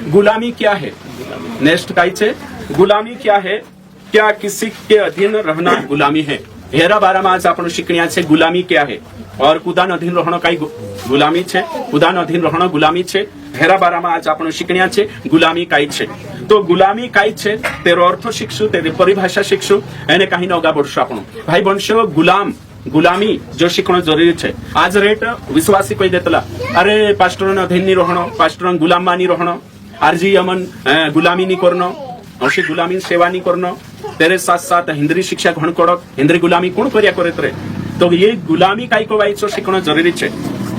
गुलामी क्या है? नेक्स्ट काय गुलामी क्या है? क्या किसी के अधीन रहना गुलामी है? हेरा बारा में आज आपण शिकण्या छे गुलामी क्या है और कुदान अधीन रहणो कई गुलामी छे, कुदान अधीन रहणो गुलामी छे। हेरा बारा में आज आपण शिकण्या छे गुलामी कई छे। तो गुलामी कई छे तेरो अर्थ शिक्षु, तेरी परिभाषा शिक्षु, एने कहीं नगा बढ़शु आपण भाई बनशो। गुलामी जो शिखण जरूरी छे। आज रेट विश्वासी कोई देतला अरे पास्टर ने अधीन नी रहणो, पास्टर गुलाम मानी रहणो, आरजी अमन गुलामी नी करनो, अशी गुलामी सेवा नी करनो, तेरे साथ साथ हिंद्री शिक्षा घण कड़क, हिंद्री गुलामी कोण कर्या करे तरे। तो ये गुलामी काई को वाइचो शिखण जरूरी छे।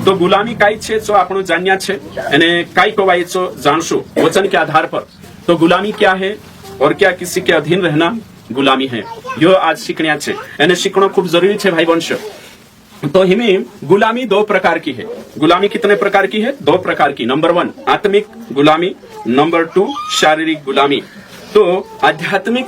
तो गुलामी काई छे जो आपण जान्या छे एने काई को वाइचो जानशु वचन के आधार पर। तो गुलामी क्या है और क्या किसी के अधीन रहना गुलामी है, यो आज शिकण्या छे। एने शिकणो खूब जरूरी छे भाई वंश। तो हिमें गुलामी दो प्रकार की है। गुलामी कितने प्रकार की है? दो प्रकार की। नंबर 1 आत्मिक गुलामी, नंबर 2 शारीरिक गुलामी। तो आध्यात्मिक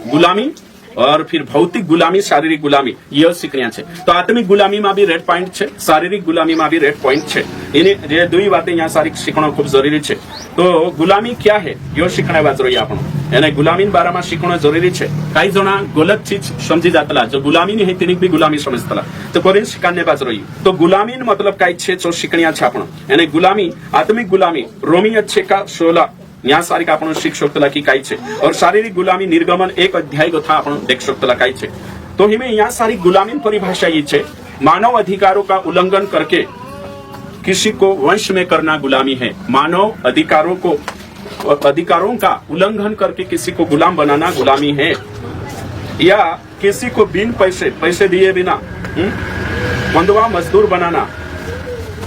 गुलामी और फिर भौतिक गुलामी, शारीरिक गुलामी ये सीखना है। तो आत्मिक गुलामी में भी रेड पॉइंट छे, शारीरिक गुलामी में भी रेड पॉइंट छे। इन्हें ये दुई बातें यहाँ सारी सीखना खूब जरूरी छे। तो गुलामी क्या है यो सीखना बात रही आपण एने गुलामी बारे में सीखना जरूरी छे। कई जना गलत चीज समझी जातला, जो गुलामी नहीं है भी गुलामी समझतला, तो कोरिन शिकाने बात रही। तो गुलामी मतलब कई छे जो सीखनिया छे आपण एने गुलामी, आत्मिक गुलामी रोमी 6:16 या सारी आपण शिक शकतला की काय छे और शारीरिक गुलामी निर्गमन 1 अध्याय कथा आपण देख शकतला काय छे। तो हिमें यहाँ सारी गुलामी परिभाषा ये छे मानव अधिकारों का उल्लंघन करके किसी को वंश में करना गुलामी है। मानव अधिकारों का उल्लंघन करके किसी को गुलाम बनाना गुलामी है। या किसी को बिन पैसे दिए बिना बंधुआ मजदूर बनाना,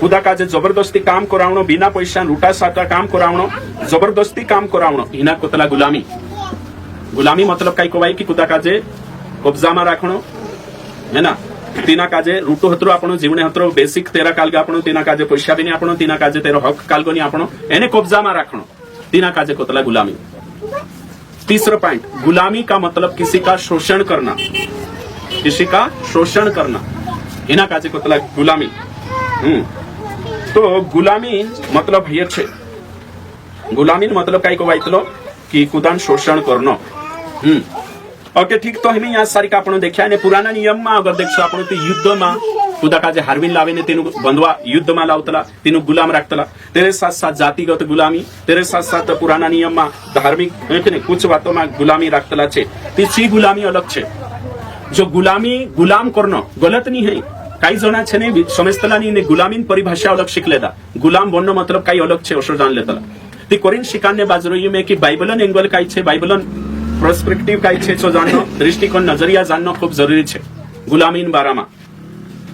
खुदा का जबरदस्ती काम करावणो, बिना पैसा लूटा साटा काम करावणो, जबरदस्ती काम करावणो हिना कोतला गुलामी। गुलामी मतलब कई कोवाई की खुदा का कब्जा में राखणो है ना। तीना काजे रूटो हतरो आपणो जीवने हतरो बेसिक तेरा कालगे आपणो, तीना काजे पैसा भी नहीं आपणो, तीना काजे तेरो हक कालगो नहीं आपणो, एने कब्जा में राखणो, तीना काजे कोतला गुलामी। तीसरा पॉइंट, गुलामी का मतलब किसी का शोषण करना, किसी का शोषण करना हिना काजे कोतला गुलामी। तो गुलामी मतलब ये छे, गुलामी मतलब कई को वाइतलो कि कुदान शोषण करनो। ओके ठीक। तो हमें यहाँ सारी का आपण देखा ने पुराना नियम में अगर देखो आपण तो युद्ध में खुदा का हारवीन लावे ने तेनु बंधवा युद्ध में लावतला, तेनु गुलाम रखतला। तेरे साथ साथ जातिगत गुलामी, तेरे साथ साथ पुराना नियम में धार्मिक कुछ बातों में गुलामी रखतला छे। तीसरी गुलामी अलग छे। जो गुलामी गुलाम करनो गलत नहीं है, कई जना छे ने समझतला नहीं ने गुलामी परिभाषा अलग शिक लेता। गुलाम बननो मतलब कई अलग छे ओसो जान लेतला। ती कोरिन शिकाने बाजरोई में कि बाइबलन एंगल कई छे, बाइबलन पर्सपेक्टिव कई छे जो जाननो, दृष्टिकोण नजरिया जाननो खूब जरूरी छे गुलामी बारा में।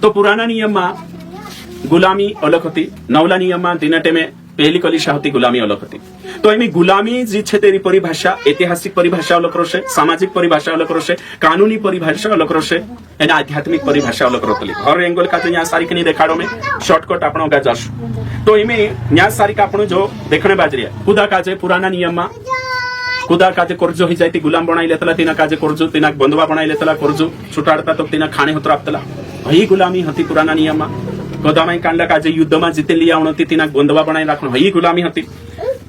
तो पुराना नियम में गुलामी अलग होती, नवला नियम में दिनटे में पहली कलिशा होती गुलामी अलग होती। तो एमी गुलामी जी छे तेरी परिभाषा ऐतिहासिक परिभाषा अलग रोशे, सामाजिक परिभाषा अलग रोशे, कानूनी परिभाषा अलग रोशे, एना आध्यात्मिक परिभाषा अलग रोतली। हर एंगल का तो यहाँ सारी के नहीं देखाड़ो में शॉर्टकट आपणो का जाशु। तो एमे यहाँ सारी का आपणो जो देखने बाजरिया खुदा काजे पुराना नियम में खुदा काजे कर्जो ही जाती गुलाम बनाई लेतला, तीना काजे कर्जो तीना बंधवा बनाई लेतला, कर्जो छुटाड़ता तो तीना खाने होत्र आपतला, ही गुलामी होती पुराना नियम में। गोदामाई कांडला काजे युद्ध में जीते लिया होती तीना बंधवा बनाई राखनो, ही गुलामी होती।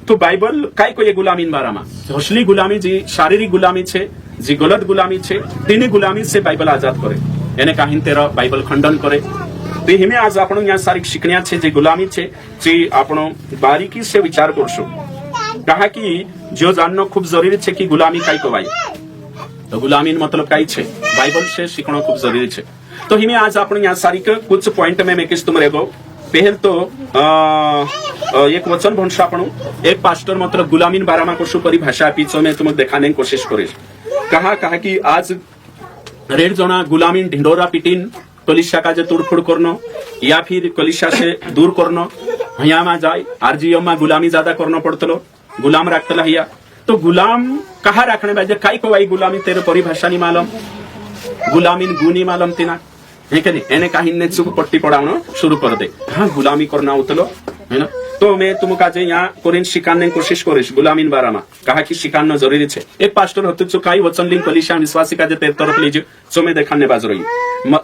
तो बाइबल काय को ये गुलामी बारा में असली गुलामी जी शारीरिक गुलामी छे, जी गलत गुलामी छे, तीनी गुलामी से बाइबल आजाद करे, एने काहीन तेरा बाइबल खंडन करे। तो हिमें आज आपण यहाँ सारी शिकण्या छे जे गुलामी छे जे आपण बारीकी से विचार करशो। कहा कि जो जानना खूब जरूरी छे कि गुलामी काई को वाई। तो गुलामी मतलब काई छे बाइबल से सीखना खूब जरूरी छे। तो हिमें आज आपण यहाँ सारी के कुछ पॉइंट में मैं किस तुम रेगो। पहल तो एक वचन भणशा आपण एक पास्टर मतलब गुलामी बारा में कुछ परिभाषा पीछे में तुम दिखाने की कोशिश करीश। कहा कि आज रेड जना गुलामी ढिंडोरा पिटीन कलिशा का तोड़फोड़ करनो या फिर कलिशा से दूर करनो, यहाँ में जाए आरजीएम में गुलामी ज्यादा करना पड़तलो, गुलाम रखतला हिया। तो गुलाम कहा रखने बाजे काई को वाई गुलामी तेरे परिभाषा नहीं मालूम, गुलामी गुनी मालूम तीना है के नहीं, एने काहीन ने चुप पट्टी पड़ावनो शुरू कर दे। हाँ गुलामी करना उतलो है ना। तो मैं तुमका जे यहाँ कोरिन शिकाने कोशिश करिस गुलामीन बारामा कहा कि शिकान जरूरी छे। एक पास्टर होते जो काई वचन लिंक कलिशा विश्वासी का जे तेर तरफ लीजिए सो मैं देखाने बाज रही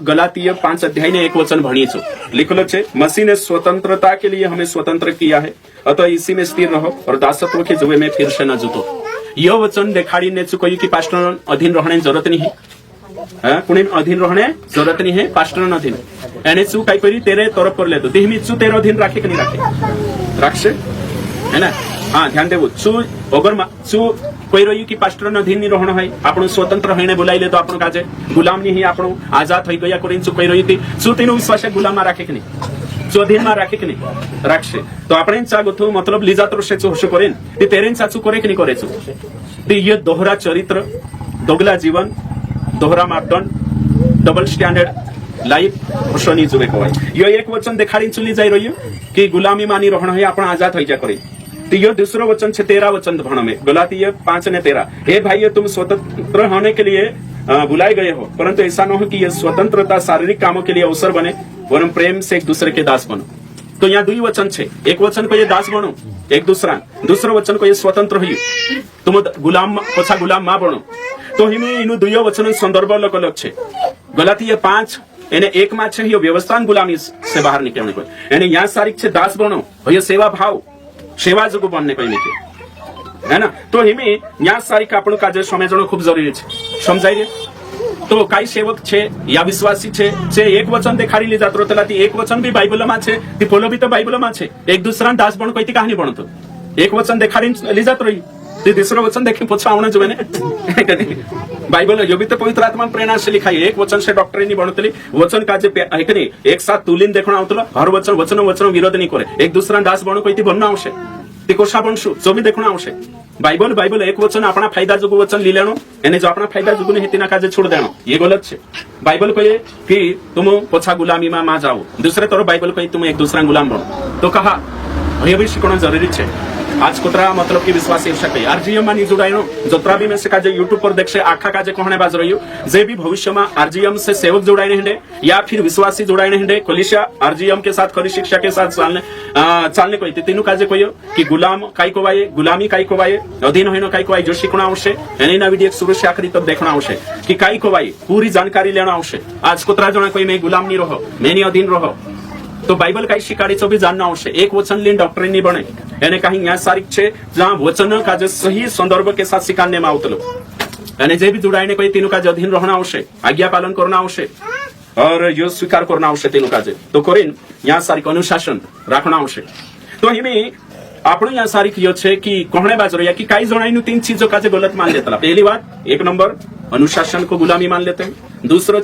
गलातीय 5 अध्याय ने एक वचन भणी छो लिखलो छे मसीह ने स्वतंत्रता के लिए हमें स्वतंत्र किया है अतः इसी में स्थिर रहो और दासत्व के जुए में फिर से न जुटो। यह वचन देखाड़ी ने चुकी कि पास्टर अधीन रहने जरूरत नहीं है कुणी अधीन रहने जरूरत नहीं है पास्टर अधीन एने चू कई करी तेरे तरफ कर ले तो देह में चू तेरे अधीन राखे कि नहीं राखे राखसे है ना। हाँ ध्यान देवो चू अगर चू कोई रही कि पास्टर अधीन नहीं रहना है आपण स्वतंत्र होने बुलाई ले तो आपण काजे गुलाम नहीं आपण आजाद हो गया कोरिन चू कोई रही थी चू तेनो विश्वास गुलाम राखे कि नहीं चू अधीन में राखे कि नहीं राखसे तो आपण चा गोथो मतलब लीजा तरसे चू होश करेन ते तेरेन चाचू करे कि नहीं करे चू ते ये दोहरा चरित्र दोगला जीवन दोहरा मापदंड डबल स्टैंडर्ड लाइफ शनि जुबे को यो एक वचन देखाड़ी चुली जाई रही कि गुलामी मानी रहना है आपण आजाद हो जा करे। तो यो दूसरा वचन छे 13 वचन भण में गलातीय 5 ने 13 हे भाइयों तुम स्वतंत्र होने के लिए बुलाए गए हो परंतु ऐसा न हो कि यह स्वतंत्रता शारीरिक कामों के लिए अवसर बने वरन प्रेम से एक दूसरे के दास बनो। तो यहाँ 2 वचन छे एक वचन को ये दास बनो एक दूसरा वचन को ये स्वतंत्र हो तुम गुलाम पछा गुलाम मा बनो। तो हिमे इनु 2 वचन संदर्भ अलग अलग छे गलातीय 5 एने एक में छे यो व्यवस्था गुलामी से बाहर निकलने को एने यहाँ सारिक छे दास बनो यो सेवा भाव सेवा जगो बनने को निके है ना। तो हिमे यहाँ सारिक आपण काजे समझणो खूब जरूरी छे समझाई रे। तो काही सेवक छे या विश्वासी छे जे एक वचन देखाड़ी ली जात रोतला ती एक वचन भी बाइबल में छे ती पोलो भी तो बाइबल में छे एक दूसरा दास बन कोई ती कहानी बनतो एक वचन देखाड़ी ली जात रही ते दूसरा वचन देखे पोछा आवना जो ने बाइबल यो भी तो पवित्र आत्मा प्रेरणा से लिखा है एक वचन से डॉक्टर नहीं बनतली वचन का जे है कि नहीं एक साथ तुलिन देखना आवतलो हर वचन विरोध नहीं करे एक दूसरा दास बनो कोई ती बनना आवश्य ती कोशा बनसु जो भी देखना आवश्य बाइबल एक वचन अपना फायदा जो वचन ली लेनो एने जो अपना फायदा जो नहीं तिना काजे छोड़ देनो ये गलत है। बाइबल कहे कि तुम पछा गुलामी में मा जाओ दूसरे तरफ बाइबल कहे तुम एक दूसरा गुलाम बनो। तो कहा ये भी शिकणो जरूरी है आज कोतरा मतलब कि विश्वास है आरजीएम में जुड़ाइनो जोतरा भी में से काजे यूट्यूब पर देख से आखा काजे कहने बाज रही जे भी भविष्य में आरजीएम से सेवक जुड़ाने हिंडे या फिर विश्वासी जुड़ाने हिंडे कलिशा आरजीएम के साथ खरी शिक्षा के साथ चालने कोई तीनों काजे कहियो कि गुलाम काई को वाये गुलामी काई को वाये अधीन होइनो काई को वाये जो शिकणा आवश्य एने ना वीडियो शुरू से आखिरी तक देखना आवश्य कि काई को वाये पूरी जानकारी लेना आवश्य। आज कोतरा जना कोई मैं गुलाम नहीं रहो मैं नहीं अधीन रहो तो बाइबल काही शिकाड़ी भी जानना आवश्य एक वचन लीन डॉक्टर नहीं बने एने कहीं यहाँ सारिक छे जहाँ वचन का जो सही संदर्भ के साथ सिखाने में आवतलो एने जे भी जुड़ाइने कोई तीनों का अधीन रहना आवश्यक आज्ञा पालन करना आवश्यक और यो स्वीकार करना आवश्यक तीनों का तो कोरिन यहाँ सारिक अनुशासन रखना आवश्यक। तो हिमें आपण यहाँ सारिक यो छे कि कहने बाज रही कि कई जणाइनु 3 चीजों का गलत मान लेता। पहली बात 1 नंबर अनुशासन को गुलामी मान लेते हैं दूसरो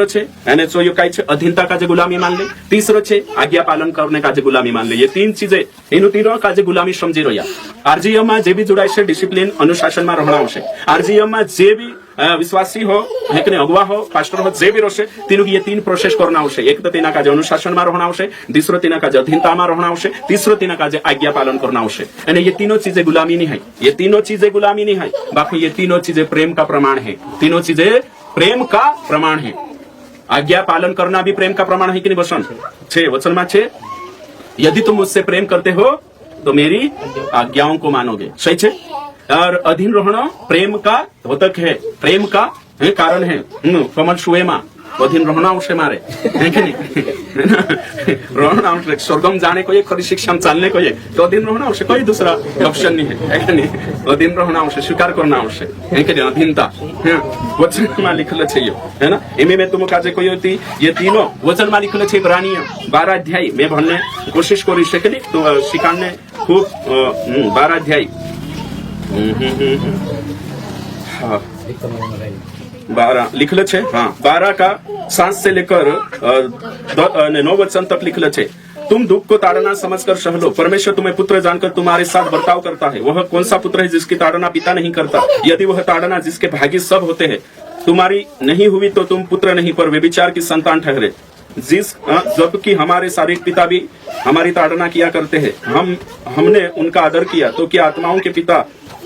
छे एने जो यो काई छे अधीनता का जे गुलामी मान ले तीसरो छे आज्ञा पालन करने का जे गुलामी मान ले ये 3 चीजें इन तीनों का जे गुलामी समझी रहा। आरजीएम में जे भी जुड़ाई छे डिसिप्लिन अनुशासन में रहना आवश्यक। आरजीएम में जे भी विश्वासी हो है कि अगुवा हो पास्टर हो जे भी रोशे तीनों की ये 3 प्रोसेस करना आवश्यक। एक तो तीना का जे अनुशासन में रहना आवश्यक दूसरो तीना का जे अधीनता में रहना आवश्यक तीसरो तीना का जे आज्ञा पालन करना आवश्यक। यानी ये तीनों चीजें गुलामी नहीं है ये तीनों चीजें गुलामी नहीं है बाकी ये तीनों चीजें प्रेम का प्रमाण है तीनों चीजें प्रेम का प्रमाण है। आज्ञा पालन करना भी प्रेम का प्रमाण है कि नहीं वचन 6 वचन में 6 यदि तुम मुझसे प्रेम करते हो तो मेरी आज्ञाओं को मानोगे सही है। और अधीन रहना प्रेम का द्योतक है प्रेम का कारण है कमल सुएमा अधीन रहना आवश्यक मारे है कि नहीं रहना आवश्यक स्वर्गम जाने को ये खरी शिक्षा चालने को ये तो अधीन रहना आवश्यक कोई दूसरा ऑप्शन नहीं है कि नहीं अधीन रहना आवश्यक स्वीकार करना आवश्यक है कि नहीं अधीनता वचन में लिखल है है ना इमे में तुम काजे कोई होती ये तीनों वचन में लिखल है इब्रानियों 12 अध्याय में भरने कोशिश करी सके तो शिकाने खूब 12 अध्याय 12 लिखल है। हाँ 12 का 7 से लेकर 9 वचन तक लिखल है। तुम दुख को ताड़ना समझकर सह लो परमेश्वर तुम्हें पुत्र जानकर तुम्हारे साथ बर्ताव करता है। वह कौन सा पुत्र है जिसकी ताड़ना पिता नहीं करता यदि वह ताड़ना जिसके भागी सब होते हैं तुम्हारी नहीं हुई तो तुम पुत्र नहीं पर व्यभिचार की संतान ठहरे। जबकि हमारे शारीरिक पिता भी हमारी ताड़ना किया करते हैं हमने उनका आदर किया तो क्या आत्माओं के पिता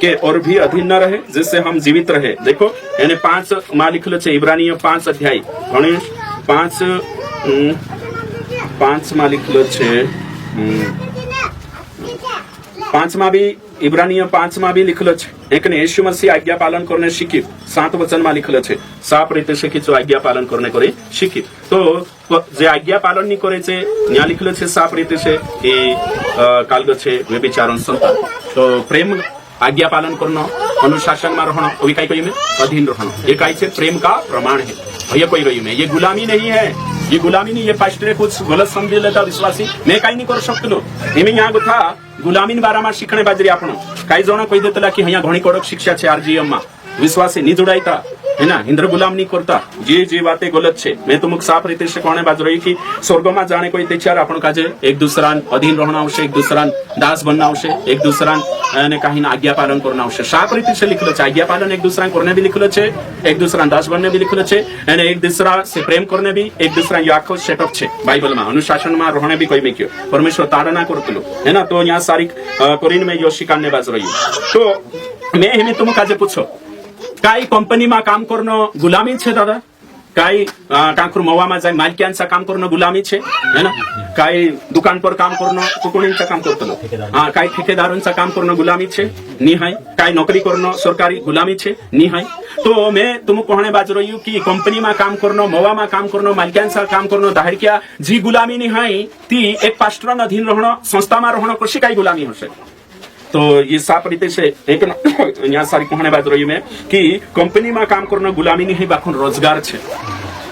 के और भी अधीन न रहे जिससे हम जीवित रहे। देखो यानी 5 मां लिखल है इब्रानियों 5 अध्याय 5 मां लिखल है પાંચમા બી ઇબ્રાનીય 5 માં બી લીખેલો છે એક ને యేసు મસીહ આજ્ઞા પાલન કરને શીખ્યું 7 વચનમાં લીખેલો છે સાપ રીતે શીખી આજ્ઞા પાલન કરને કરે શીખ્યું તો જે આજ્ઞા પાલન ની કરે છે ત્યાં લીખેલો છે સાપ રીતે છે એ કાલગો છે વ્યભિચારણ સંતાન તો પ્રેમ आज्ञा पालन करना अनुशासन में रहना अभी कई कही में अधीन रहना ये कई से प्रेम का प्रमाण है भैया कोई रही में ये गुलामी नहीं है ये गुलामी नहीं ये पास्टर कुछ गलत समझ लेता विश्वासी मैं कई नहीं कर सकतो एम यहाँ था गुलामी बारा में शीखने बाजरी आपण कई जण कही देता कि अँ घनी कड़क शिक्षा है आरजीएम में विश्वासी नहीं जोड़ाता है ना इंद्र गुलाम नहीं करता जे बातें गलत है मैं तो मुख साफ रीते से कहने बाजू रही कि स्वर्ग में जाने कोई तेचार आपण काजे एक दूसरा अधीन रहना आवश्यक एक दूसरा दास बनना आवश्यक एक दूसरा ने कहीं आज्ञा पालन करना आवश्यक साफ रीते से लिखलो है आज्ञा पालन एक दूसरा करने भी लिखलो है एक दूसरा दास बनने भी लिखलो है एक दूसरा से प्रेम करने भी एक दूसरा ये आखो सेटअप है बाइबल में अनुशासन में रहने भी कोई में क्यों परमेश्वर ताड़ना करते है ना तो यहाँ सारी कोरिन में यो शिकाने बाज रही तो मैं हमें तुम काजे पूछो काही कंपनी में काम करना गुलामी है दादा काही टांकुर मवा में जाए मालकियांचा काम करणं गुलामी छे है ना काही दुकान पर काम करणं कुकुणींचं काम करतो हाँ काही ठेकेदारांचं काम करणं गुलामी छे नी हाय काही नौकरी करणं सरकारी गुलामी छे नी हाय तो मैं तुम कहणे बाजू रही हूँ कि कंपनी में काम करणं मवा में काम करणं मालकियांचं काम करणं धाडक्या जी गुलामी नी हाय ती एक पास्टरान अधीन रहणं संस्था में रहणं कशी काही गुलामी हशे तो ये साफ रीते से एक यहाँ सारी कहने बात रही मैं कि कंपनी में काम करना गुलामी नहीं है बाखुन रोजगार छे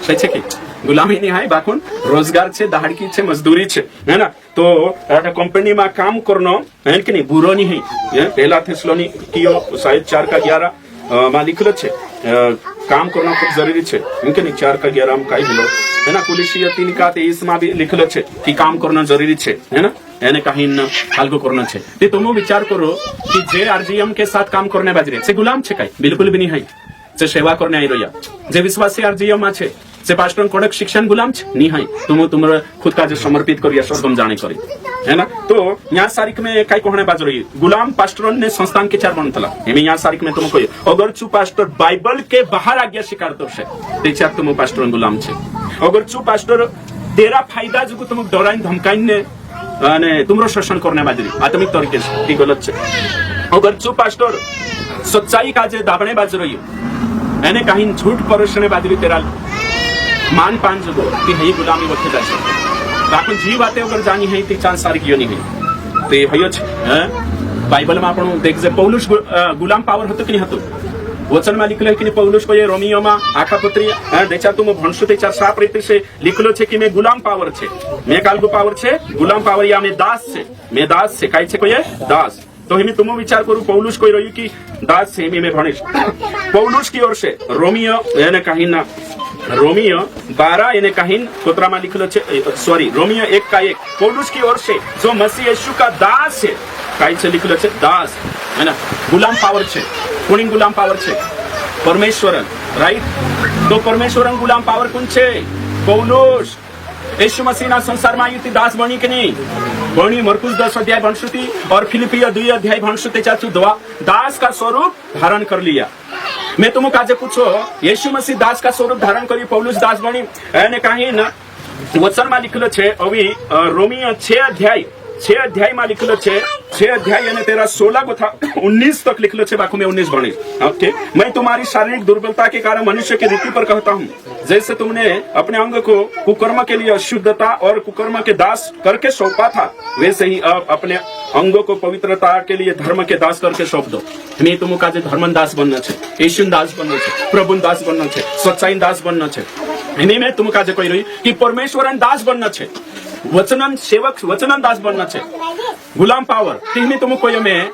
सही छे कि गुलामी नहीं है बाखुन रोजगार छे दहाड़की छे मजदूरी छे है ना तो कंपनी में काम करना है कि नहीं बुरो नहीं है पहला थिस्सलुनीकियों शायद 4:11 में लिखलो छे काम करना खूब जरूरी छे इनके नहीं 4:11 में कई बोलो है ना कुलिसिया 3:23 में भी लिखलो छे कि काम करना जरूरी छे है ना એને કहीं હાલકો કરનો છે તે તમે વિચાર કરો કે જે આરજીએમ के साथ काम करने बाजरे से गुलाम छे काई बिल्कुल भी नहीं है जे सेवा करने आई रहिया जे विश्वासी आरजीएम में छे से पास्टर कड़क शिक्षण गुलाम छे नहीं है तुम तुमरा खुद का जे समर्पित करिया स्वर्गम जाने करी है ना तो यहाँ सारिक में कई कहने बाज रही गुलाम पास्टर ने संस्थान के 4 बनतला एमे यहाँ सारिक में तुम कही अगर चू पास्टर बाइबल के बाहर आज्ञा स्वीकार तो छे ते चार तुम पास्टर गुलाम छे अगर चू पास्टर तेरा फायदा जो तुम डराइन धमकाइन ने અને तुमरो शोषण करने बाजरी आत्मिक तरीके से की गलत है अगर जो पास्टर सच्चाई का जे दाबने बाज रही एने कहीं झूठ परोसने बाजरी तेरा मान पान जो कि है गुलामी वखे जाए बाकी जी बातें अगर जानी है ती चांस सारी क्यों नहीं है ते हयो छे बाइबल में आपण देख जे पौलुस गुलाम पावर हतो कि नहीं हतो वचन में लिखल है कि पौलुस को ये रोमियो में आखा पत्री देचा तुम भणसु तेचा साफ रीते से लिखलो छे कि मैं गुलाम पावर छे मैं कालगो पावर छे गुलाम पावर या मैं दास छे मैं दास छे काई छे कोई दास तो हिमे तुम विचार करू पौलुस कोई रही कि दास छे मैं भणीश पौलुस की ओर से रोमियो यानी कहीं ना रोमियो 12 यानी कहीं कोतरा में लिखलो छे सॉरी रोमियो 1:1 पौलुस की ओर से जो मसीह यीशु का दास है काई छे लिखलो छे दास है ना गुलाम पावर छे कोणी गुलाम पावर छे परमेश्वरन राइट तो परमेश्वरन गुलाम पावर कौन छे पौलुस यीशु मसीह ना संसार में आयुति दास बनी कि नहीं बनी मरकुस 10 भणसुती और फिलिपिया 2 भणसुते चाचू दास का स्वरूप धारण कर लिया मैं तुम काजे पूछो यीशु मसीह दास का स्वरूप धारण करी पौलुस दास बनी एने कहीं न वचन में लिखलो छे अभी रोमियो 6 अध्याय में लिखलो छे 6 अध्याय यानी तेरा 16 को था 19 तक लिखलो छे बाकू में 19 बनी ओके मैं तुम्हारी शारीरिक दुर्बलता के कारण मनुष्य की रीति पर कहता हूँ जैसे तुमने अपने अंग को कुकर्म के लिए अशुद्धता और कुकर्म के दास करके सौंपा था वैसे ही अब अपने अंगों को पवित्रता के लिए धर्म के दास करके सौंप दो मैं तुम का धर्मन दास बनना छे यीशु दास बनना छे प्रभु दास बनना छे सच्चाई दास बनना छे इन्हीं में तुम का कोई रही कि परमेश्वरन दास बनना छे वचनन सेवक वचनन दास बनना छे गुलाम पावर तिहमी तुम कोई में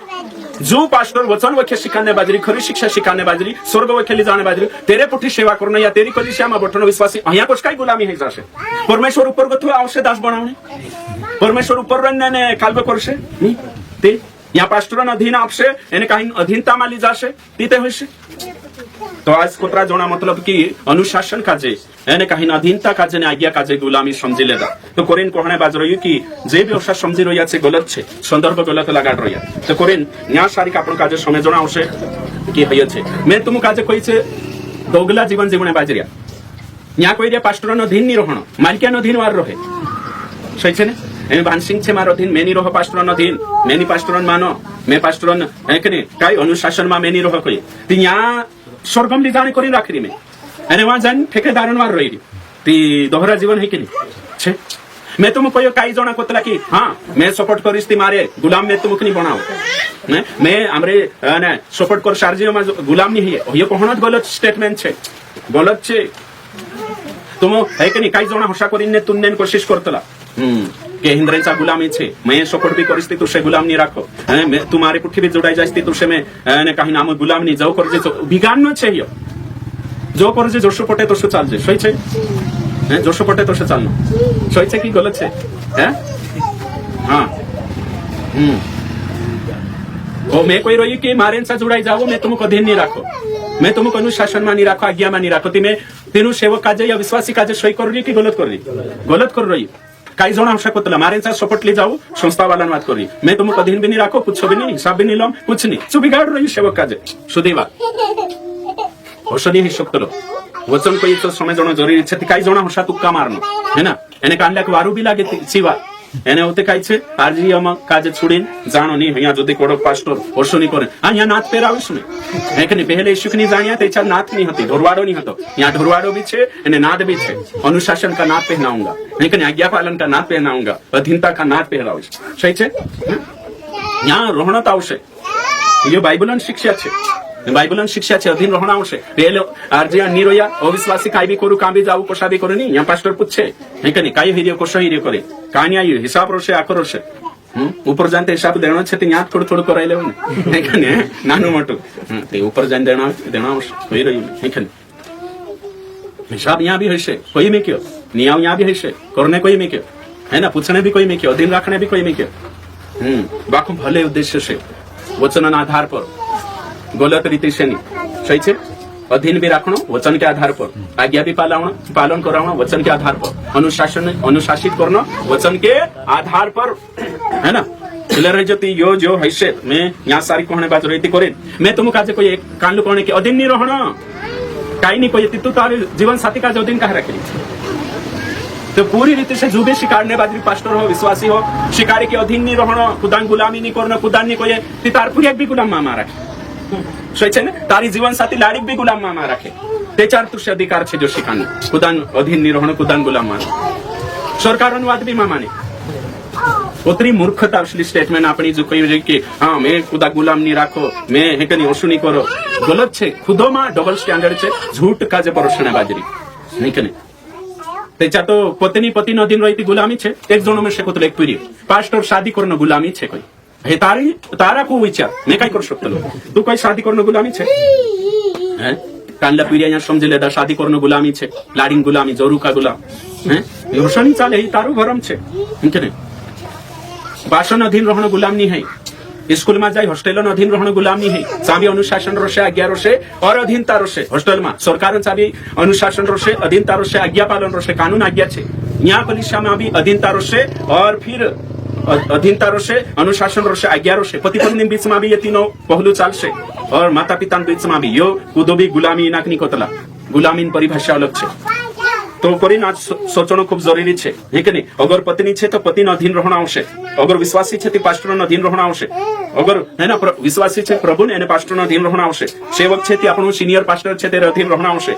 जो पास्टर वचन वखे सिखाने बाजरी खरी शिक्षा सिखाने बाजरी स्वर्ग वखे ले जाने बाजरी तेरे पुठी सेवा करना या तेरी कलिसिया में बैठना विश्वासी अहिया कुछ कई गुलामी है जाशे परमेश्वर ऊपर गथु आवश्यक दास बनावणे परमेश्वर ऊपर रन ने कालबे करशे ते या पास्टरन अधीन आपसे एने कहीं अधीनता में ली जाशे तीते होशे तो आज कोतरा जोना मतलब कि अनुशासन काजे एने कहीं अधीनता काजे ने आज्ञा काजे गुलामी समझी लेदा तो कोरिन कहने बाज रही कि जे व्यवसाय समझी रही है गलत छे संदर्भ गलत लगाड रही तो कोरिन न्या सारी आपण काजे समझणा आवशे कि हय छे मैं तुम काजे कोई छे दोगला जीवन जीवने बाजरिया न्या कोई रे पास्टरन अधीन नी रहणो मालिकान अधीन वार रहे सही छे ने एम भानसिंग छे मारो अधीन मेनी रहो पास्टरन अधीन मेनी पास्टरन मानो मैं पास्टरन है कि नहीं काय अनुशासन में मेनी रहो कोई ती यहाँ स्वर्गम ली जाने करी राखरी में अरे वहां जान ठेकेदारन वार रही ती दोहरा जीवन है कि नहीं छे मैं तुमको यो काई जना कोतला की हाँ मैं सपोर्ट करिस ती मारे गुलाम में तुमको नहीं बनाओ मैं हमरे ना सपोर्ट कर शारजी में गुलाम नहीं है ये कोहनत गलत स्टेटमेंट छे गलत छे तुम है कि नहीं काही जना हशा करीने तुमने कोशिश करतला के हिंद्रेचा गुलामी छे मैं सपोर्ट भी करिस ती तुसे गुलाम नहीं राखो मैं तुम्हारे पुठी भी जोड़ाई जास्ती तुसे मैं ने काही नाम गुलाम नहीं जाऊ कर जे बिगान न छे यो जो कर जे जोशो पटे तो चाल जे सही छे जोशो पटे तो चालनो सही छे की गलत छे हैं हां ओ मैं कोई रही कि मारे सा जुड़ाई जाओ मैं तुमको अधीन नहीं राखो मैं तुमको अनुशासन में नहीं राखो आज्ञा में नहीं राखो ती मैं तीनों सेवक काजे या विश्वासी काजे सही कर रही कि गलत कर रही काही जना हशा कोतला मारे सा सपोर्ट ले जाओ संस्था वाला बात कर रही मैं तुमको अधीन भी नहीं राखो कुछ भी नहीं हिसाब भी नहीं लम कुछ नहीं सो बिगाड़ रही सेवक काजे सुदेवा होशनी ही शक्तलो वचन को तो समय जणो जरूरी छे काही जना हशा तुक्का मारनो है ना एने कांडलाक वारू भी लागे सीवा एने होते काई छे आरजी हम काजे छुड़ीन जानो नहीं हया जदी कोडो पास्टर होशनी करे हया नाथ पेराविस ने है कि नहीं पहले यीशु की नहीं जानिया तेचा नाथ नहीं होती ढोरवाड़ो नहीं होतो यहाँ ढोरवाड़ो भी छे एने नाद भी छे अनुशासन का नाथ पहनाऊंगा है कि नहीं आज्ञा पालन का नाथ पहनाऊंगा अधीनता का नाथ पहराविस सही छे यहाँ रोहणत आवश्य ये बाइबलन शिक्षा छे बाइबलन शिक्षा छे अधीन रहना आवश्य पहले आरजी निरोया अविश्वासी काई भी करू काम भी जाऊ कोशा भी करू नहीं यहाँ पास्टर पूछे है कि नहीं काई हिरियो कोशा हिरियो करे कहानी आई हिसाब रोशे आखो रोशे ऊपर जानते हिसाब देना छे ते यहाँ थोड़ो थोड़ो कराई लेव ने है कि नहीं नानु मोटू ते ऊपर जान देना आवश्य होई रही है कि नहीं हिसाब यहाँ भी हशे कोई में क्यों नियाव यहाँ भी हशे करने कोई में क्यों है ना पूछने भी कोई में क्यों अधीन रखने भी कोई में क्यों बाकू भले उद्देश्य से वचन आधार पर गलत रीति से नहीं सही छे अधीन भी रखना वचन के आधार पर आज्ञा भी पालन कराना वचन के आधार पर अनुशासित करना वचन के आधार पर है ना रही जती यो जो हैसे मैं यहाँ सारी कहने बात रही करे मैं तुम काजे कोई एक कांड कहने के अधीन नहीं रहना कहीं नहीं कोई तू तारे जीवन साथी का अधीन कहा रखे तो पूरी रीति से जुबे शिकारने बाजरी पास्टर हो विश्वासी हो शिकारी के अधीन नहीं रहना खुदान गुलामी नहीं करना खुदान नहीं कोई तार पूरी एक भी गुलाम मामा रखे सही ने तारी जीवन साथी लाड़ी भी गुलाम मामा रखे ते चार तुझे अधिकार छे जो शिकाने खुदान अधीन नहीं रहना खुदान गुलाम मान सरकार अनुवाद भी मामा ने उतरी मूर्खता असली स्टेटमेंट अपनी जो कही कि हाँ मैं खुदा गुलाम नहीं राखो मैं है कि नहीं ओशु नहीं करो गलत छे खुदो में डबल स्टैंडर्ड छे झूठ का जे परोसने बाजरी नहीं कि नहीं तेचा तो पत्नी पति न अधीन रही गुलामी छे एक जनो में शेको तो एक पीरी पास्टर शादी करना गुलामी छे कोई हे तारा को विचार मैं काय कर सकतो तू कोई शादी करना गुलामी छे हैं कांडला पीरिया यहाँ समझे लेदा शादी करना गुलामी छे लाडिंग गुलामी जरू का गुलाम हैं योशनी चाले ही तारू भरम छे के नहीं भाषण अधीन रहना गुलाम नहीं है स्कूल में जाए हॉस्टेल में अधीन रहना गुलाम नहीं है चाबी अनुशासन रोशे आज्ञा रोशे और अधीनता रोशे हॉस्टेल में सरकार चाबी अनुशासन रोशे अधीनता रोशे आज्ञा पालन रोशे कानून आज्ञा छे यहाँ कलिसिया में भी अधीनता रोशे और फिर अधीनता रोशे अनुशासन रोशे आज्ञा रोशे पति पत्नी बीच में भी ये तीनों पहलू चालशे और माता पिता बीच में भी यो कुदो भी गुलामी नाकनी कोतला गुलामी परिभाषा अलग छे तो करी ना सोचना खूब जरूरी छे है कि नहीं अगर पत्नी छे तो पति अधीन रहना आवश्य अगर विश्वासी छे तो पास्टर अधीन रहना आवश्य अगर है ना विश्वासी छे प्रभु ने पास्टर अधीन रहना आवश्य सेवक छे ते आपनो सीनियर पास्टर छे तेरे अधीन रहना आवश्य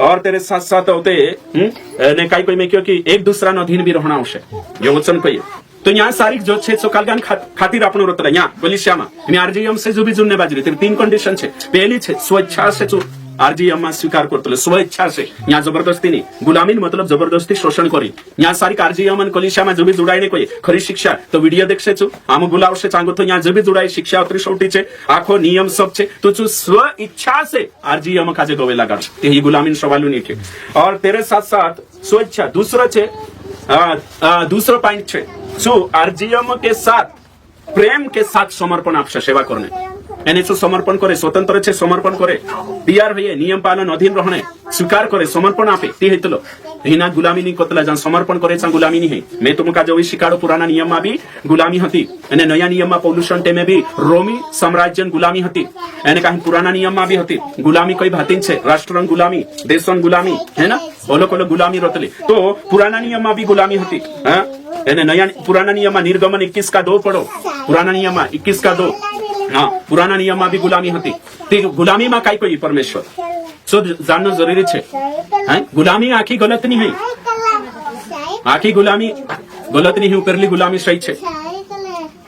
और तेरे साथ साथ होते ने काई कोई में क्यों कि एक दूसरा अधीन भी रहना आवश्य ये वचन कहिए तो यहाँ सारी जो छे सो कालगान खातिर आपनो रोतला यहाँ कलिसिया में आरजीएम से जो भी जुड़ने बाजरी तेरे तीन कंडीशन छे पहली छे स्वेच्छा से आरजीएम में स्वीकार करते स्वेच्छा से यहाँ जबरदस्ती नहीं गुलामी मतलब जबरदस्ती शोषण करी यहाँ सारी आरजीएम कलिसिया में जो भी जुड़ाई कोई खरी शिक्षा तो वीडियो देख से आम गुलाव से चांगो तो यहाँ जो भी जुड़ाई शिक्षा उतरी सोटी छे आखो नियम सब छे तो स्व इच्छा से आरजीएम काजे गवे लगा ये गुलामी सवाल नहीं थे और तेरे साथ साथ स्वेच्छा दूसरा छे दूसरा पॉइंट छे आरजीएम के साथ प्रेम के साथ समर्पण आपसे सेवा करने एने जो समर्पण करे स्वतंत्र छे समर्पण करे तैयार होइए नियम पालन अधीन रहने स्वीकार करे समर्पण आपे ती हेतलो हिना गुलामी नहीं कोतला जहां समर्पण करे चा गुलामी नहीं है मैं तुमका जो शिकारो पुराना नियम में भी गुलामी हती एने नया नियम में पौलुसन टे में भी रोमी साम्राज्य गुलामी हती एने कहीं पुराना नियम में भी हती गुलामी कोई भातीन छे राष्ट्रन गुलामी देशन गुलामी है ना ओलो कोलो गुलामी रतले तो पुराना नियम में भी गुलामी हती हां यानी नया पुराना नियम निर्गमन 21:2 पढ़ो, पुराना नियम 21:2। हाँ, पुराना नियम भी गुलामी होती, गुलामी में कई कोई परमेश्वर सो जानना जरूरी है। गुलामी आखी गलत नहीं है, आखी गुलामी गलत नहीं है, उपरली गुलामी सही है।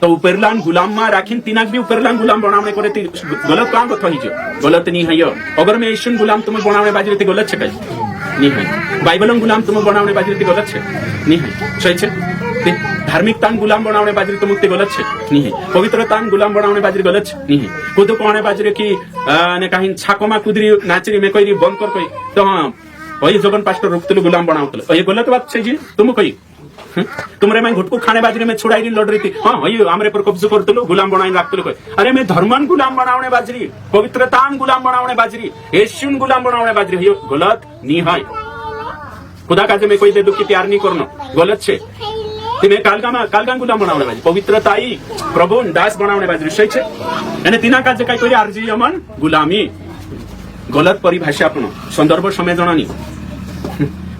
तो उपरलान गुलाम में राखी तीनाक भी उपरलान गुलाम बनावने करे गलत काम तो थी गलत नहीं है। अगर मैं एशियन गुलाम तुम्हें बनावने बाजी रहती गलत है कहीं नहीं है, बाइबल गुलाम तुम्हें बनावने बाजी रहती गलत है नहीं है, सही है। धार्मिक तान गुलाम बनावने बाजरी तो मुक्ति गलत है नहीं है, पवित्र तान गुलाम बनावने बाजरी गलत है नहीं है। खुद पढ़ने बाजरी की ने कहीं छाकोमा कुदरी नाचरी में कोई बंद कर कोई तो हाँ वही जगन पास्टर रुकतलु गुलाम बनावतलु, ये गलत बात है जी। तुम कोई तुमरे मैं घुटकू खाने बाजरी में छुड़ाई लड़ रही थी, हाँ वही हमरे पर कब्जा करतलु गुलाम बनाई रखतलु कोई। अरे मैं धर्मन गुलाम बनावने बाजरी, पवित्रतान गुलाम बनावने बाजरी, एशियन गुलाम बनावने बाजरी, ये गलत नहीं है। खुदा काजे में कोई दे दुखी तैयार नहीं करना गलत है। तुम्हें कालगा गुलाम बनावने बाजी, पवित्रताई प्रभु दास बनावने बाजी सही है। यानी तीना काजे काय कोई आरजी अमन गुलामी गलत परिभाषा अपन संदर्भ समय जनानी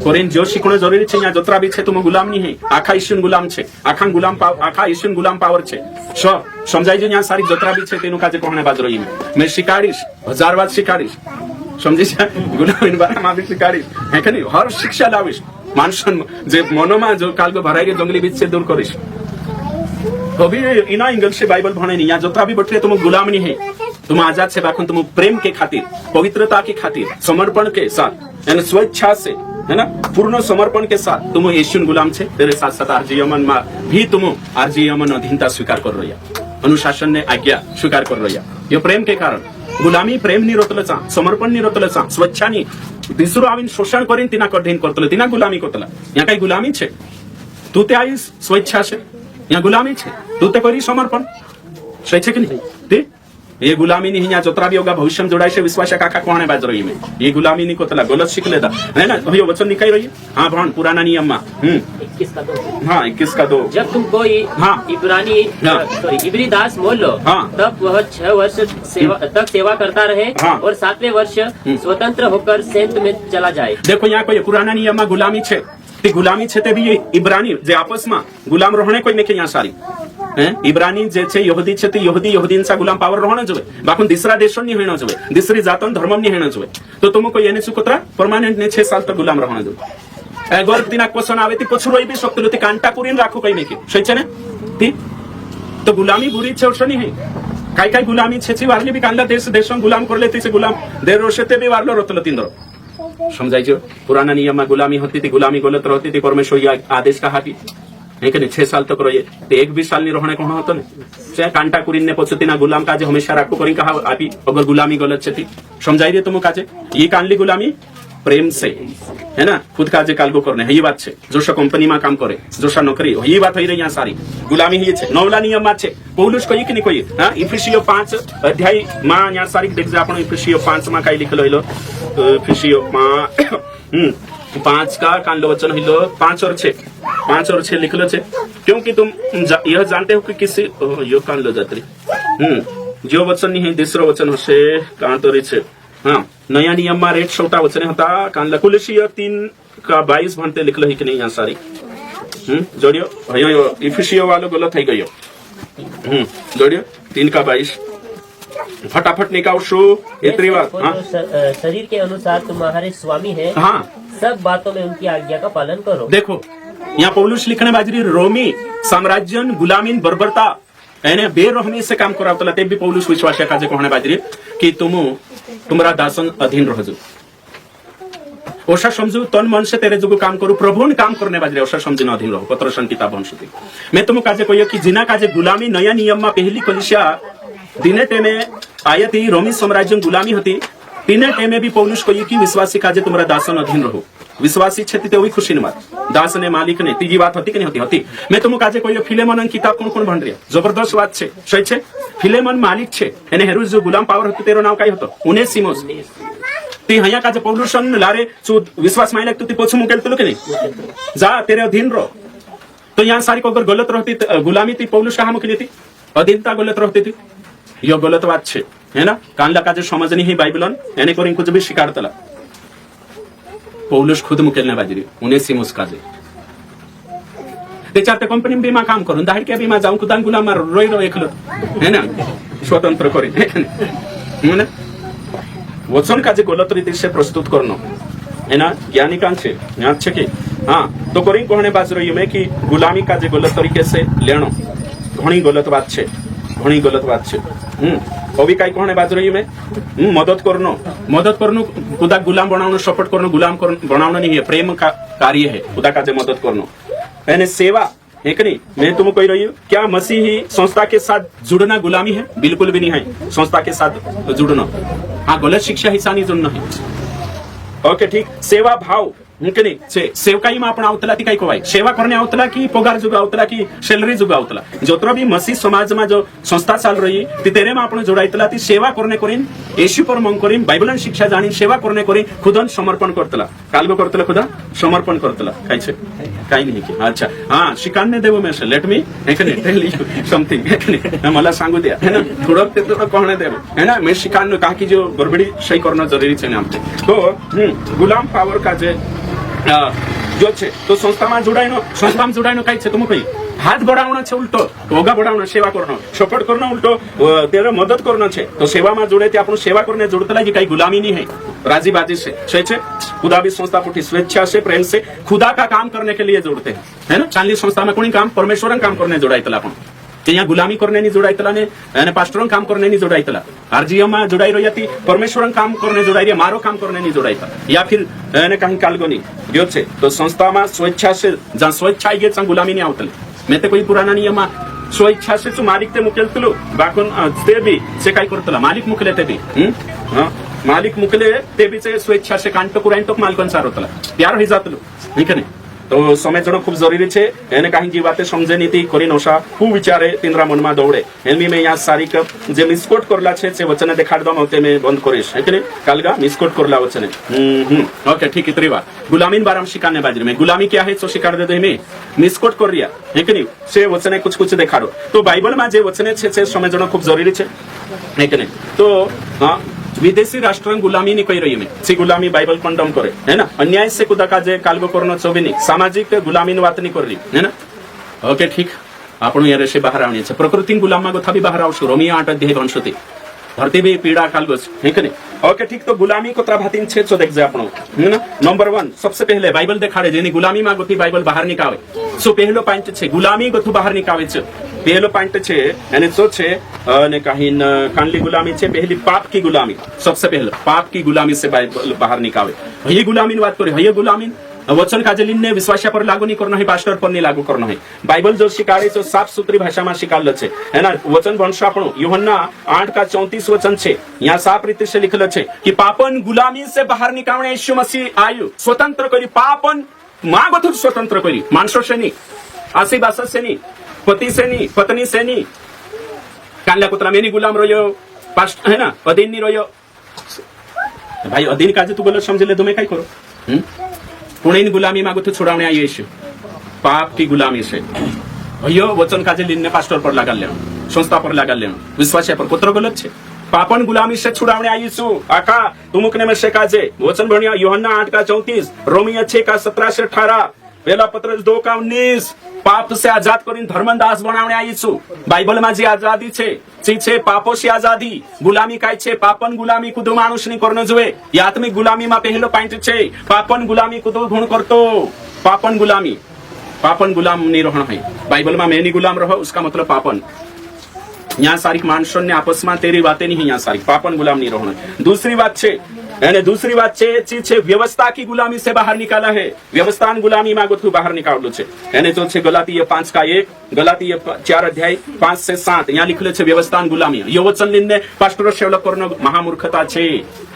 कोरिन जो शिकणो जरूरी है। यहाँ जतरा भी है तुम गुलाम नहीं है, आखा ईश्वन गुलाम है, आखा ईश्वन गुलाम पावर है। समझाई जो यहाँ सारी जतरा भी है तेनु काजे कहने बाज रही मैं शिकारीश 1000 बात शिकारीश समझी गुलामी बारे में शिकारीश है कि नहीं, हर शिक्षा लाविश मानसन जे मनो जो काल को भराई जंगली बीच से दूर करिश। कभी इना इंगल से बाइबल भने नहीं, यहाँ जतरा भी बटले तुम गुलाम नहीं है, तुम आजाद से बाखुन तुम प्रेम के खातिर, पवित्रता के खातिर, समर्पण के साथ यानी स्वेच्छा से है ना, पूर्ण समर्पण के साथ तुम एशियन गुलाम छे। तेरे साथ साथ आरजी यमन में भी तुम आरजी यमन अधीनता स्वीकार कर रही, अनुशासन ने आज्ञा स्वीकार कर रही। ये प्रेम के कारण गुलामी प्रेम नहीं रोतल चा, समर्पण नहीं रोतल चा, स्वेच्छा नहीं दिसरो आविन शोषण करीन तिना कठिन करतल, तिना गुलामी करतला। यहाँ कई गुलामी छे, तू ते आई स्वेच्छा से, यहाँ गुलामी छे तू ते करी समर्पण सही छे कि नहीं। ते ये गुलामी नहीं, यहाँ जोतरा भी होगा भविष्य में जोड़ाई से विश्वास काका कौन बाज रही में, ये गुलामी नहीं कोतला गलत सीख लेता है ना। भैया वचन निकाल रही है। हाँ भवन पुराना नियम में 21:2। हाँ 21:2। जब तुम कोई इब्री दास मोल लो, तब वह 6 वर्ष तक सेवा करता रहे और 7वें वर्ष स्वतंत्र होकर सेंत में चला जाए। देखो यहाँ कोई पुराना नियम में गुलामी छे, गुलामी छे ते भी इब्रानी जे आपस में गुलाम रहने कोई नहीं यहाँ सारी इब्रानी जे छे यहूदी छे ते यहूदीन सा गुलाम पावर रहने जोवे, बाकुन दूसरा देशों नहीं होना जोवे, दूसरी जातन धर्म नहीं होना जोवे। तो तुमको ये नहीं सुकोतरा परमानेंट ने 6 साल तक गुलाम रहने जोवे। अगर तिना क्वेश्चन आवे ती पछुरो भी सकते लोती कांटा पुरीन राखो कई नहीं की सही छे ने ती। तो गुलामी बुरी छे ओछ नहीं है, काय गुलामी छे वारली भी कांदा देशों गुलाम कर लेती से गुलाम देर रोशते भी वारलो रोतलो तींद्रो समझाई जो। पुराना नियम में गुलामी होती थी, गुलामी गलत रहती थी, परमेश्वर आदेश कहा कि 6 साल तक रहिए, 1-20 साल नहीं रहने कौन होता नहीं कांटा कुरीन ने पछुती ना गुलाम काजे हमेशा राखो करी कहा आपी अगर गुलामी गलत थी समझाई दे तुम काजे ये कानली गुलामी प्रेम से है ना, खुद काजे कालगो करने है ये बात है। जोशा कंपनी में काम करे, जोशा नौकरी ये बात हो रही यहाँ सारी गुलामी ही है। नवला नियम में पौलुस कही कि नहीं कोई इफिसियो 5 अध्याय में यहाँ सारी देख जाए आपण इफिसियो 5 में कई लिखल हिलो, इफिसियो 5 का कान वचन हिलो 5 और 6 लिखलो छे। क्योंकि तुम यह जानते हो कि किसी यो कान लो जात्री जो वचन नहीं है दूसरा वचन होशे कान तो रही छे। हाँ नया नियम में रेट छोटा वचन होता कान कुलसियो 3:22 भनते लिखलो है कि नहीं यहाँ सारी जोड़ियो हयो इफिसियो वालो गलत है गयो जोड़ियो 3:22 फटाफट निकाल शो इतनी बात। हाँ शरीर के अनुसार तुम्हारे स्वामी है, हाँ सब बातों में उनकी आज्ञा का पालन करो। देखो यहाँ पौलुस लिखने बाजरी रोमी साम्राज्य गुलामीन बर्बरता यानी बेरहमी से काम करावतला ते भी पौलुस विश्वास काजे कहने बाजरी कि तुम्हारा दासन अधीन रहो, ओषा समझू तन मन से तेरे जो काम करू प्रभु ने काम करने बाजरे ओषा समझी अधीन रहो। पत्रसन किताब अनुसार मैं तुम काजे कहियो कि जिना काजे गुलामी नया नियम में पहली कलिसिया दिने टेमे आयती रोमी साम्राज्य गुलामी होती तीने टेमे भी पौलुस कहियो कि विश्वासी काजे तुम्हारा दासन अधीन रहो। विश्वासी छे ते वही खुशी बात दास ने मालिक ने तीजी बात होती कि नहीं होती। मैं तुम काजे कहियो फिलेमन किताब कौन भण रही जबरदस्त बात छे सही छे। फिलेमन मालिक छे एने हेरोद जो गुलाम पावर होती तेरो नाम काई होतो उनेसिमुस ती हया काजे पौलुसन लारे चो विश्वास माई लगतो ती पोछ मुकेल तो कि नहीं जा तेरे अधीन रहो। तो यहाँ सारी को अगर गलत रहती गुलामी थी पौलुस कहा मुकली थी अधीनता गलत रहती थी यो गलत बात छे है ना। कानला काजे समझ नहीं है बाइबलन एने करी कुछ भी स्वीकारतला पौलुस खुद मुकेलने बाजरी उनेसिमुस काजे त्याच्यात त्या कंपनी बीमा काम करून दाहडक्या बीमा जाऊन कुदान गुलाम रोयलो एकलो है ना स्वतंत्र करेन ना वचन का जे गलत रीति से प्रस्तुत करनो है ना ज्ञानिकांचे याद छे कि हाँ तो करी कहने बाज रही मैं कि गुलामी का जे गलत तरीके से लेनो घणी गलत बात छे घणी गलत बात छे अभी कई कहने बाज रही मैं मदद करनो खुदा गुलाम बनावनो सपोर्ट करनो गुलाम बनावनो नहीं है प्रेम का कार्य है खुदा का जे मदद करनो यानी सेवा है कि नहीं मैं तुमको कह रही हूँ क्या मसीही संस्था के साथ जुड़ना गुलामी है बिल्कुल भी नहीं है संस्था के साथ जुड़ना हाँ गलत शिक्षा हिस्सा नहीं जुड़ना है ओके ठीक सेवा भाव की नाही सेवकाई में आपण आवतला ती काय कोवाय सेवा करणे आवतला की पगार जुगा आवतला की सैलरी जुगा आवतला जोतरा भी मसीह समाज में जो संस्था चाल रही ती तेरे में आपण जोडायतला ती सेवा करणे करीन येशू पर मंग करीन बाइबलन शिक्षा जाणी सेवा करणे करीन खुदन समर्पण करतला कालगो करतला खुदा समर्पण करतला काय छे काही नाही की अच्छा हां शिकांने देव में से लेट मी है कि नहीं टेल यू समथिंग है कि नहीं मला सांगू द्या है ना थोड़ा ते तो कहणे देव है ना मैं शिकान का की जो गड़बड़ी सही करना जरूरी छे ने आमते तो गुलाम पावर का जे जो छे तो संस्था में जोड़ाइनो कई छे तुम कही हाथ बढ़ावना छे उल्टो होगा बढ़ावना सेवा करना सपोर्ट करना उल्टो तेरे मदद करना छे तो सेवा में जोड़े आपण सेवा करने जोड़तला जी कई गुलामी नहीं है राजी बाजी से छे खुदा भी संस्था पुठी स्वेच्छा से प्रेम से खुदा का काम करने के लिए जोड़ते हैं है ना चांदी संस्था में कोई काम परमेश्वर काम करने जोड़ाइतला आपण यहाँ गुलामी करने नहीं जोड़ाइतला ने पास्टर काम करने नहीं जोड़ाइतला आरजीएम में जोड़ाई रही थी परमेश्वर काम करने जोड़ाई रही मारो काम करने नहीं जोड़ाइता या फिर कहीं कालगोनी जो छे तो संस्था में स्वेच्छा से जहाँ स्वेच्छा आई गई गुलामी नहीं आवतले मैं तो कोई पुराना नियम स्वेच्छा से तू मालिक ते मुकेलतलो बाकून ते भी से काय करतला मालिक मुकले ते भी मालिक मुकले ते भी से स्वेच्छा से कांटो कुरांटो मालकांसार होतला प्यार ही जातलो ठीक है तो समझणं खूप जरुरी छे એને काही जी वाते समजे नीति करी नोशा हु विचारे तिंद्रा मन में दौड़े एलमी में यहाँ सारिक जे मिसकोट करला छे से वचन देखाड़ दम होते में बंद करिस है कि नहीं कालगा मिसकोट करला वचन ओके ठीक इतनी बात गुलामीन बाराम शिकाने बाजरी में गुलामी क्या है सो शिकार दे दो में मिसकोट कर रिया है कि नहीं से वचने कुछ कुछ देखाड़ो तो बाइबल में जे वचने छे से समझणं खूब जरुरी छे है कि नहीं तो हाँ विदेशी राष्ट्र गुलामी नहीं कही रही मैं सी गुलामी बाइबल कंडम करे है ना अन्याय से खुदा का जे कालगो करनो चोबिनी सामाजिक गुलामी बात नहीं कर रही है ना ओके ठीक आपण यार से बाहर आने छे प्रकृति गुलाम में गोथा भी बाहर आवशो रोमियो 8 अध्याय 2 धरती भी पीड़ा कालगोस है कि नहीं ओके ठीक तो गुलामी को त्राभातीन छे सो देख जे आपण है ना नंबर 1 सबसे पहले बाइबल देखाड़े जेनी गुलामी में गोथी बाइबल बाहर निकावे सो पहलो पॉइंट छे गुलामी गोथु बाहर निकावे छे पहलो पॉइंट छे यानी जो छे ने कहीं कानली गुलामी छे पहली पाप की गुलामी सबसे पहले पाप की गुलामी से बाइबल बाहर निकावे ये गुलामी बात करे ये गुलामी वचन का ने विश्वास पर लागू नहीं करना है पास्टर पर नहीं लागू करना है बाइबल जो शिकाड़े तो साफ सुथरी भाषा में शिकाल छे है ना वचन वंश आपण यूहन्ना 8 का 34 वचन छे यहाँ साफ रीति से लिखल छे कि पापन गुलामी से बाहर निकालने यीशु मसीह आयु स्वतंत्र करी पापन मागोथु स्वतंत्र करी मानसो से नहीं आसी बासा से नहीं पति से नहीं पत्नी से नहीं कानला कुतरा में नहीं गुलाम रहो पास्ट है ना अधीन नहीं रहो भाई अधीन का तू गलत समझ ले तुम्हें क्या करो पुणे गुलामी मांगो तो छुड़ाने आई यीशु पाप की गुलामी से भैया वचन काजे लिनने पास्टर पर लगा ले संस्था पर लगा ले विश्वास पर पुत्र गलत छे पापन गुलामी से छुड़ाने आई यीशु आका तुमुकने में से काजे वचन भणिया यूहन्ना 8 का 34 रोमियो 6 का 17 से 18 पहला पत्र 2 का 19 पाप से आजाद करीन धर्मदास बनावने आई यीशु बाइबल में जी आजादी छे पापो से आजादी गुलामी काय छे पापन गुलामी कुदो मानुष नहीं करनो जोए या आत्मिक गुलामी में पहलो पॉइंट छे पापन गुलामी कुदो गुण करतो पापन गुलाम नहीं रहना है बाइबल में मैं नहीं गुलाम रहो उसका मतलब पापन यहाँ सारी मानसों ने आपस में तेरी बातें नहीं है यहाँ सारी पापन गुलाम नहीं रहना दूसरी बात छे दूसरी बात छे व्यवस्था की गुलामी से बाहर निकाला है व्यवस्था गुलामी मांगो तू बाहर निकालो छे यानी जो छे गलातीय 5 का 1 गलातीय 4 अध्याय 5 से 7 यहाँ लिखले छे व्यवस्था गुलामी यो वचन लिनने पास्टर सेवक करनो महामूर्खता छे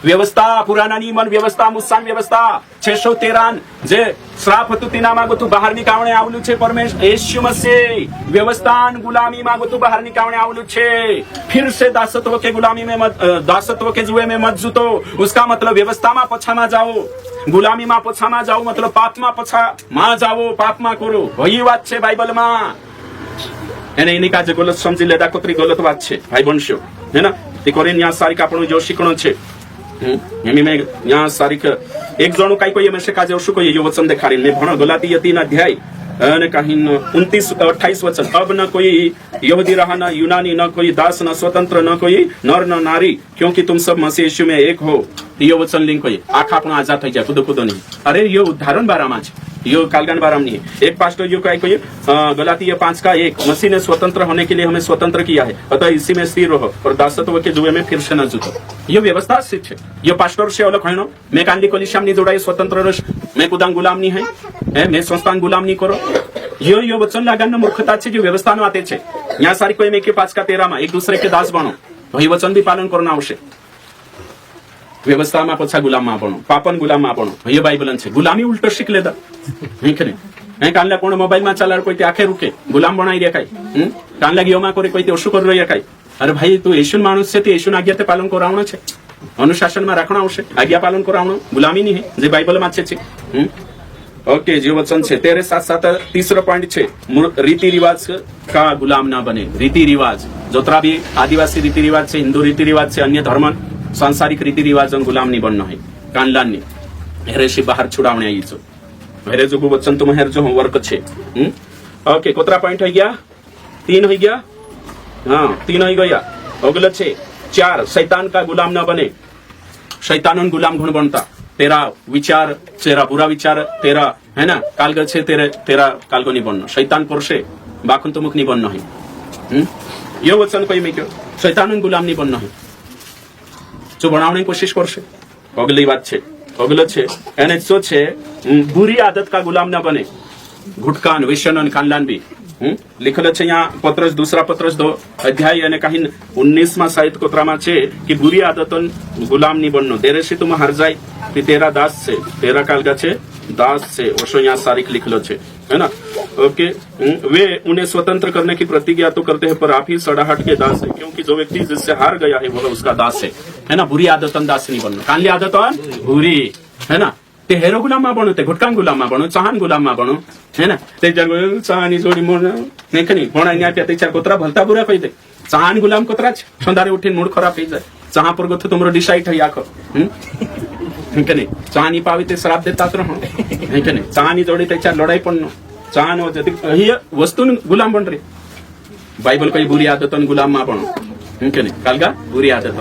व्यवस्था पुराना नियमन व्यवस्था मुसान व्यवस्था 613 जे श्राप हतु तीना मांगो तू बाहर निकालने आवलू छे परमेश्वर यीशु मसीह व्यवस्था गुलामी मांगो तू बाहर निकालने आवलू छे फिर से दासत्व के गुलामी में मत दासत्व के जुए में मत जुतो उसका मतलब व्यवस्था में पछा मा जाओ गुलामी में पछा मा जाओ मतलब पाप में पछा मा जाओ पाप में करो वही बात छे बाइबल में एने इनी का जे गलत समझी लेदा कोतरी गलत बात छे भाई बंशो है ना ते कोरिन यहाँ सारी का जो शिकणो छे एमी में यहाँ सारी एक जणो काई कोई में से काजे ओशु कोई यो वचन देखारी ने भण गलातीय 3 अध्याय ने कहीं 29-28 वचन, अब न कोई यहूदी रहा, न यूनानी, न कोई दास, न स्वतंत्र, न कोई नर न नारी, क्योंकि तुम सब मसीह यीशु में एक हो। ये वचन लिंक हो आखा अपना आजाद हो जाए, खुद खुद नहीं। अरे ये उदाहरण बारा माच, यो कालगन बाराम नहीं है। एक पास्टर जो कहे कोई गलातिया 5:1, मसीह ने स्वतंत्र होने के लिए हमें स्वतंत्र किया है, अतः इसी में स्थिर रहो और दासत्व के जुए में फिर से न जुटो। ये व्यवस्था सिद्ध है। ये पास्टर से अलग है ना। मैं कांडी कोलिशाम नहीं जोड़ा स्वतंत्र रस, मैं कुदांग गुलाम नहीं है, मैं संस्थान गुलाम नहीं करो। यो वचन लगान मूर्खता है जो व्यवस्था में आते छे। यहाँ सारी कोई में के 5:13 में एक दूसरे के दास बनो, वही वचन भी पालन करना आवश्यक। व्यवस्था में पछा गुलाम में बनो, पापन गुलाम में बनो, ये बाइबल छे। गुलामी उल्टो शीख लेता है। कान कोण मोबाइल में चला कोई आखे रुके गुलाम बनाई रे कई कान लगी ओमा करे कोई ओशु कर रही कई। अरे भाई तू येशू माणूस छे, येशू आज्ञा ते पालन करावणो छे, अनुशासन में राखना आवश्यक, आज्ञा पालन करावणो गुलामी नहीं है जे बाइबल में छे। ओके, जो वचन छे तेरे साथ साथ तीसरा पॉइंट छे रीति रिवाज का गुलाम ना बने। रीति रिवाज जोतरा भी आदिवासी रीति रिवाज छे, हिंदू रीति रिवाज छे, अन्य धर्म सांसारिक रीति रिवाज गुलाम नहीं बनना है। कानलान ने हेरेशी बाहर छुड़ावणे आईचो हेरे जो वचन तुम हेर जो होमवर्क छे। ओके, कोतरा पॉइंट हो गया? 3 हो गया। हाँ 3 हो गया। अगला छे 4 शैतान का गुलाम ना बने। शैतान गुलाम गुण बनता, तेरा विचार, तेरा बुरा विचार, तेरा है ना कालग छे, तेरा कालगो नहीं बनना। शैतान करसे बाखुन तो मुख नहीं बनना है। ये वचन कोई में क्यों शैतान गुलाम नहीं बनना है, जो बनाने की कोशिश करसे। अगली बात छे, अगलो छे एने जो छे बुरी आदत का गुलाम ना बने। घुटकान, वेश्यन, कानलान भी लिखल छे यहाँ पत्रस, दूसरा पत्रस 2 अध्याय यानी कहीं 19 साहित्य कोतरामा छे कि बुरी आदतन गुलाम नहीं बननो। तेरे से तुम हर जाए कि तेरा दास से, तेरा कालगा छे दास से, वशो यहाँ सारिक लिखलो छे, है ना। ओके, वे उन्हें स्वतंत्र करने की प्रतिज्ञा तो करते हैं, पर आप ही सड़ाहट के दास है, क्योंकि जो व्यक्ति जिससे हार गया है वह उसका दास है ना। बुरी आदतन दास नहीं बनना। कानली आदतन बुरी, है ना। ते हेरो गुलाम मा बनो, ते घुटकान गुलाम मा बनो, चाहन गुलाम मा बनो, है ना। ते जग चाहनी जोड़ी मोर नहीं कोणा न्या पे तेचा कोतरा भलता बुरा कहि दे। चाहन गुलाम कोतरा छ संदारे उठीन मूड खराब થઈ જાય। चाहा पर गथु तुमरो डिसाइड થઈ आखो नहीं चाहनी पावी ते श्राप देता तो नहीं चाहनी जोड़ी तेचा लड़ाई पड़नो चाहन हो जति ही वस्तु गुलाम बन रे। बाइबल कोई बुरी आदतन गुलाम मा बनो नहीं कालगा बुरी आदत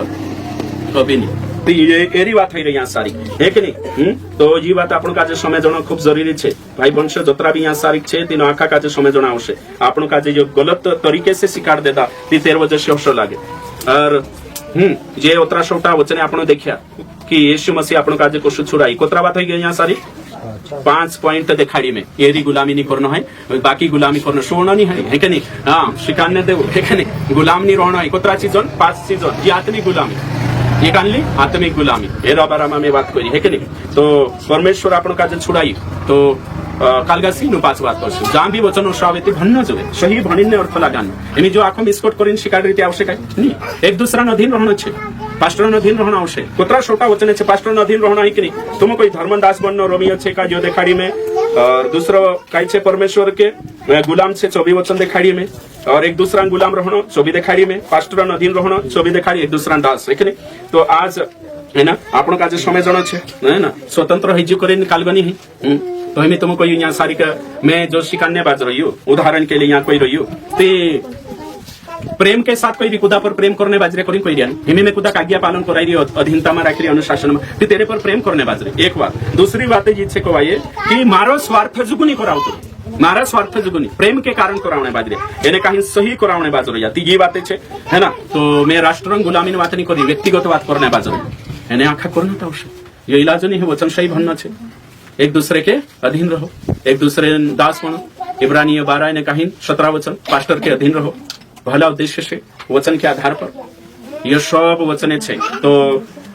कभी नहीं। तो ये एरी बात हो रही यहाँ सारी है कि नहीं। तो ये बात आपण का समय जना खूब जरूरी है। भाई वंश जतरा भी यहाँ सारी छे तीन आखा का समय जना आवश्य आपण का जो गलत तरीके से शिकार देता ती तेर वजह से अवसर लागे। और जे उतरा छोटा वचने आपण देखिया कि यीशु मसीह आपण का को छुड़ाई कोतरा बात हो गई यहाँ सारी 5 पॉइंट दिखाड़ी में एरी गुलामी नहीं करना है, बाकी गुलामी करना छोड़ना नहीं है कि नहीं। हाँ शिकार दे है कि नहीं, गुलाम नहीं रहना है। कोतरा चीजन 5 चीजन ये आत्मिक गुलामी, ये कानली आत्मिक गुलामी हेरा बारामा में बात करी है कि नहीं। तो परमेश्वर आपण का छुड़ाई तो कालगा सीनु 5 बात करछु जहाँ भी वचन श्रावित भन्न जो सही भनिने अर्थ लगान एमी जो आखो मिसकोट करिन शिकार रीति आवश्यक है नहीं। एक दूसरा अधीन रहना छे, पास्टर अधीन रहना आवश्यक। कोतरा छोटा वचन छे पास्टर अधीन रहना है कि नहीं। तुम कोई धर्मदास बननो रोमियो छे का जो देखाड़ी में, और दूसरा काई छे परमेश्वर के गुलाम छे 24 वचन देखाड़ी में, और एक दूसरा गुलाम रहना 24 देखाड़ी में, पास्टर अधीन रहना 24 देखाड़ी, एक दूसरा दास है कि नहीं। तो आज है ना आपण का समय जन छे है ना स्वतंत्र हिजू करिन कालगनी है। तो हमें तुमको यहाँ सारी का मैं जो शिकान्य बाज रही हूँ उदाहरण के लिए यहाँ कोई रही हूँ ते प्रेम के साथ कोई भी कुदा पर प्रेम करने बाजरे कोई हिमे में कुदा आज्ञा पालन कराई रही अधीनता में राखी अनुशासन में तो तेरे पर प्रेम करने बाजरे एक बात। दूसरी बात ये कहवाए कि मारो स्वार्थ जुगुनी कराओ तो मारा स्वार्थ जुगुनी प्रेम के कारण करावने बाजरे एने कहीं सही करावने बाजरे या तीजी बातें छे है ना। तो मैं राष्ट्र गुलामी बात नहीं करी व्यक्तिगत बात करने बाजरे एने आखा करना था ये इलाज नहीं है। वचन सही बनना छे, एक दूसरे के अधीन रहो, एक दूसरे दास बनो। इब्रानी 12 ने कहीं 17 वचन पास्टर के अधीन रहो भला उद्देश्य से वचन के आधार पर ये सब वचने छे। तो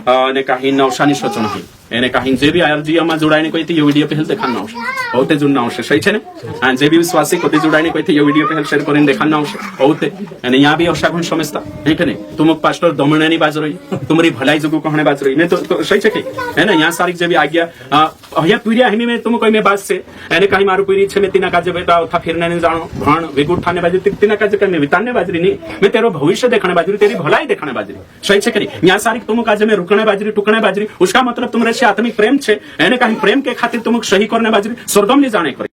ने कहीं नवसानी सोचना है एने कहीं जे भी आरजीएम में जोड़ाने कोई थी ये वीडियो पे हेल्थ देखाना आवश्यक बहुते जुड़ना आवश्यक सही छे ने। जे भी विश्वासी कोते जोड़ाने कोई थी ये वीडियो पे हेल्थ शेयर करिन देखाना आवश्यक बहुते एने यहाँ भी अवश्य गुण समझता है कि नहीं। तुम पास्टर दमणे नहीं बाज रही तुम्हारी भलाई जगह कहने बाज रही नहीं तो सही छे है ना। यहाँ सारी जे भी आज्ञा अहिया पीरिया हिमी में तुम कोई में बाज से एने कहीं मारू पीरी छे में तीना काजे बेटा था फिरने नहीं जानो भण विगुट ठाने बाजरी तीना काजे कहीं विताने बाजरी नहीं मैं तेरो भविष्य देखने बाजरी तेरी भलाई देखने बाजरी सही छे कि नहीं। यहाँ सारी तुम काजे में रुकने बाजरी टुकने बाजरी उसका मतलब तुम्हारे से आत्मिक प्रेम छे एने कहीं प्रेम के खातिर तुम सही करने बाजरी स्वर्गम नहीं जाने करे।